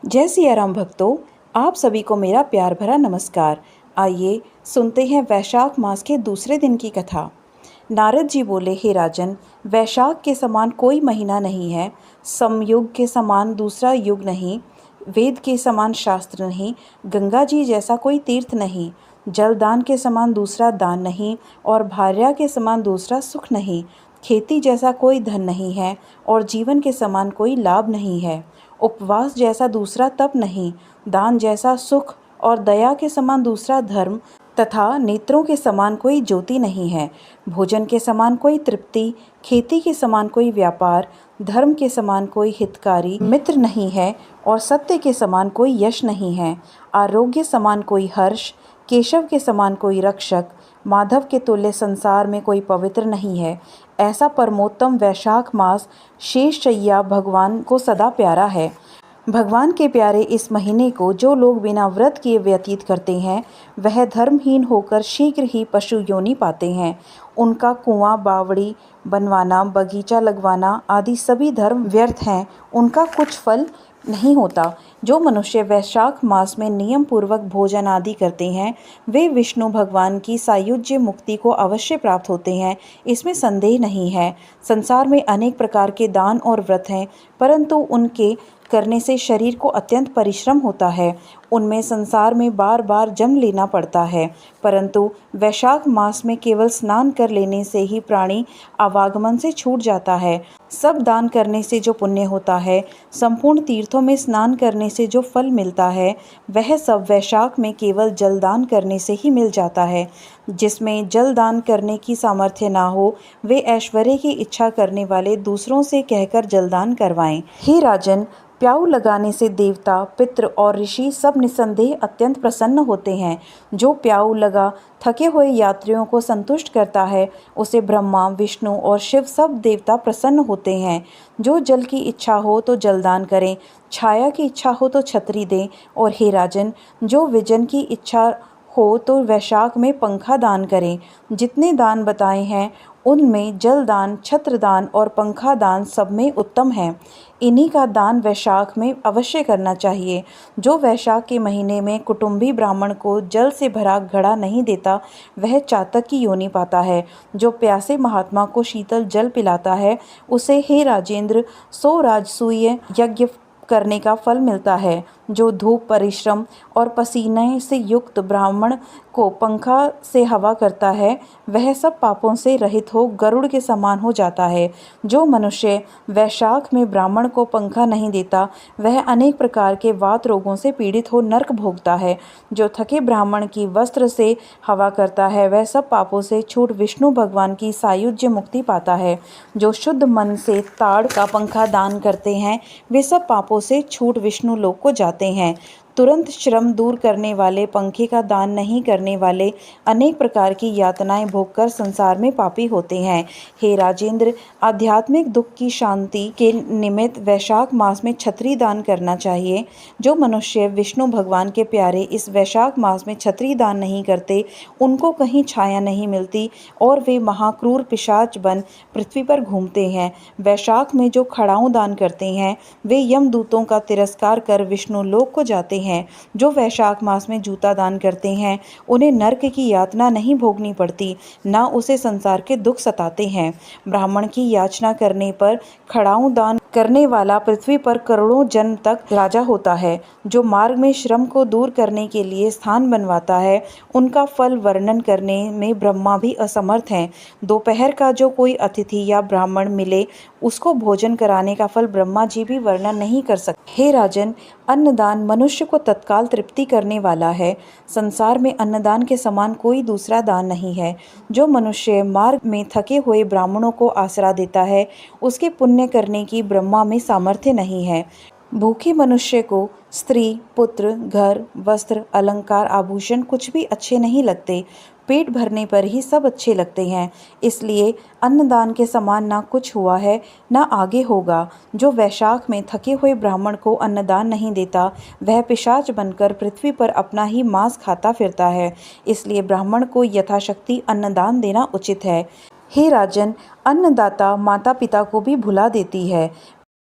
जय सिया राम भक्तों, आप सभी को मेरा प्यार भरा नमस्कार। आइए सुनते हैं वैशाख मास के दूसरे दिन की कथा। नारद जी बोले, हे राजन, वैशाख के समान कोई महीना नहीं है, समयुग के समान दूसरा युग नहीं, वेद के समान शास्त्र नहीं, गंगा जी जैसा कोई तीर्थ नहीं, जलदान के समान दूसरा दान नहीं, और भार्या के समान दूसरा सुख नहीं, खेती जैसा कोई धन नहीं है, और जीवन के समान कोई लाभ नहीं है, उपवास जैसा दूसरा तप नहीं, दान जैसा सुख और दया के समान दूसरा धर्म, तथा नेत्रों के समान कोई ज्योति नहीं है। भोजन के समान कोई तृप्ति, खेती के समान कोई व्यापार, धर्म के समान कोई हितकारी मित्र नहीं है, और सत्य के समान कोई यश नहीं है। आरोग्य समान कोई हर्ष, केशव के समान कोई रक्षक, माधव के तुल्य संसार में कोई पवित्र नहीं है। ऐसा परमोत्तम वैशाख मास शेषशय्या भगवान को सदा प्यारा है। भगवान के प्यारे इस महीने को जो लोग बिना व्रत किए व्यतीत करते हैं, वह धर्महीन होकर शीघ्र ही पशु योनि पाते हैं। उनका कुआं बावड़ी बनवाना, बगीचा लगवाना आदि सभी धर्म व्यर्थ हैं, उनका कुछ फल नहीं होता। जो मनुष्य वैशाख मास में नियम पूर्वक भोजन आदि करते हैं, वे विष्णु भगवान की सायुज्य मुक्ति को अवश्य प्राप्त होते हैं, इसमें संदेह नहीं है। संसार में अनेक प्रकार के दान और व्रत हैं, परंतु उनके करने से शरीर को अत्यंत परिश्रम होता है। उनमें संसार में बार बार जन्म लेना पड़ता है, परंतु वैशाख मास में केवल स्नान कर लेने से ही प्राणी आवागमन से छूट जाता है। सब दान करने से जो पुण्य होता है, संपूर्ण तीर्थों में स्नान करने से जो फल मिलता है, वह सब वैशाख में केवल जलदान करने से ही मिल जाता है। जिसमें जलदान करने की सामर्थ्य ना हो, वे ऐश्वर्य की इच्छा करने वाले दूसरों से कहकर जलदान करवाएं। हे राजन, प्याऊ लगाने से देवता, पितृ और ऋषि सब निसंदेह अत्यंत प्रसन्न होते हैं। जो प्याऊ लगा थके हुए यात्रियों को संतुष्ट करता है, उसे ब्रह्मा, विष्णु और शिव सब देवता प्रसन्न होते हैं। जो जल की इच्छा हो तो जलदान करें, छाया की इच्छा हो तो छतरी दें, और हे राजन, जो विजन की इच्छा हो तो वैशाख में पंखा दान करें। जितने दान बताए हैं, उनमें जल दान, छत्र दान और पंखा दान सब में उत्तम है। इन्हीं का दान वैशाख में अवश्य करना चाहिए। जो वैशाख के महीने में कुटुंबी ब्राह्मण को जल से भरा घड़ा नहीं देता, वह चातक की योनि पाता है। जो प्यासे महात्मा को शीतल जल पिलाता है, उसे हे राजेंद्र 100 राजसूय यज्ञ करने का फल मिलता है। जो धूप, परिश्रम और पसीने से युक्त ब्राह्मण को पंखा से हवा करता है, वह सब पापों से रहित हो गरुड़ के समान हो जाता है। जो मनुष्य वैशाख में ब्राह्मण को पंखा नहीं देता, वह अनेक प्रकार के वात रोगों से पीड़ित हो नरक भोगता है। जो थके ब्राह्मण की वस्त्र से हवा करता है, वह सब पापों से छूट विष्णु भगवान की सायुज्य मुक्ति पाता है। जो शुद्ध मन से ताड़ का पंखा दान करते हैं, वे सब पापों से छूट विष्णु लोक को जाते हैं। तुरंत श्रम दूर करने वाले पंखे का दान नहीं करने वाले अनेक प्रकार की यातनाएं भोगकर संसार में पापी होते हैं। हे राजेंद्र, आध्यात्मिक दुख की शांति के निमित्त वैशाख मास में छत्री दान करना चाहिए। जो मनुष्य विष्णु भगवान के प्यारे इस वैशाख मास में छत्री दान नहीं करते, उनको कहीं छाया नहीं मिलती और वे महाक्रूर पिशाच बन पृथ्वी पर घूमते हैं। वैशाख में जो खड़ाऊ दान करते हैं, वे यमदूतों का तिरस्कार कर विष्णु लोक को जाते हैं। जो वैशाख मास में जूता दान करते हैं, उन्हें नरक की यातना नहीं भोगनी पड़ती, ना उसे संसार के दुख सताते हैं। ब्राह्मण की याचना करने पर खड़ाऊ दान करने वाला पृथ्वी पर करोड़ों जन्म तक राजा होता है। जो मार्ग में श्रम को दूर करने के लिए स्थान बनवाता है, उनका फल वर्णन करने में ब्रह्मा भी असमर्थ हैं। दोपहर का जो कोई अतिथि या ब्राह्मण मिले, उसको भोजन कराने का फल ब्रह्मा जी भी वर्णन नहीं कर सकते। हे राजन, अन्नदान मनुष्य को तत्काल तृप्ति करने वाला है। संसार में अन्नदान के समान कोई दूसरा दान नहीं है। जो मनुष्य मार्ग में थके हुए ब्राह्मणों को आसरा देता है, उसके पुण्य करने की ब्रह्मा में सामर्थ्य नहीं है। भूखे मनुष्य को स्त्री, पुत्र, घर, वस्त्र, अलंकार, आभूषण कुछ भी अच्छे नहीं लगते। पेट भरने पर ही सब अच्छे लगते हैं। इसलिए अन्नदान के समान ना कुछ हुआ है, ना आगे होगा। जो वैशाख में थके हुए ब्राह्मण को अन्नदान नहीं देता, वह पिशाच बनकर पृथ्वी पर अपना ही मांस खाता फिरता है। इसलिए ब्राह्मण को यथाशक्ति अन्नदान देना उचित है। हे राजन, अन्नदाता माता पिता को भी भुला देती है।